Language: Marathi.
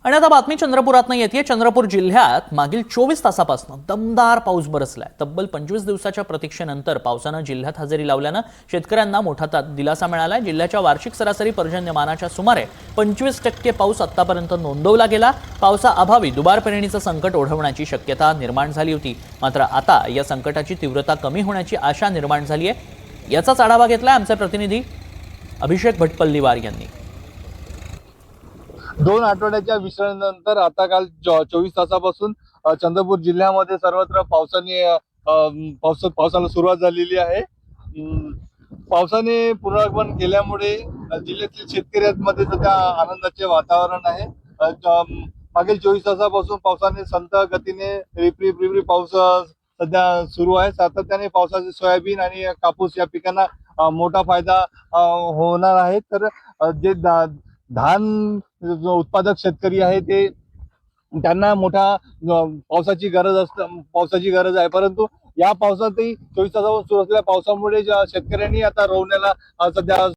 आणि आता बातमी चंद्रपुरातनं येते। चंद्रपूर जिल्ह्यात मागील 24 तासापासून दमदार पाऊस बरसलाय। तब्बल 25 दिवसाच्या प्रतीक्षेनंतर पावसानं जिल्ह्यात हजेरी लावल्यानं शेतकऱ्यांना मोठा दिलासा मिळालाय। जिल्ह्याच्या वार्षिक सरासरी पर्जन्यमानाच्या सुमारे 25% पाऊस आतापर्यंत नोंदवला गेला। पावसाअभावी दुबार पेरणीचं संकट ओढवण्याची शक्यता निर्माण झाली होती, मात्र आता या संकटाची तीव्रता कमी होण्याची आशा निर्माण झाली आहे। याचाच आढावा घेतलाय आमचे प्रतिनिधी अभिषेक भटपल्लीवार यांनी। 2 आठवड्याच्या विश्रांतीनंतर आता काल 24 तासापासून चंद्रपूर जिल्ह्यामध्ये सर्वत्र पावसाला सुरुवात झालेली आहे। पावसाने पुनरागमन केल्यामुळे जिल्ह्यातील शेतकऱ्यांमध्ये सध्या आनंदाचे वातावरण आहे। मागील 24 तासापासून पावसाने संथ गतीने रिपरिप पाऊस सध्या सुरू आहे। सातत्याने पावसाचे सोयाबीन आणि कापूस या पिकांना मोठा फायदा होणार आहे। तर जे धान जो उत्पादक शेतकरी आहे ते त्यांना मोठा पावसाची गरज आहे, परंतु या पावसातही 24 तासापासून सुरू असलेल्या पावसामुळे शेतकऱ्यांनी आता रोवण्याला सध्या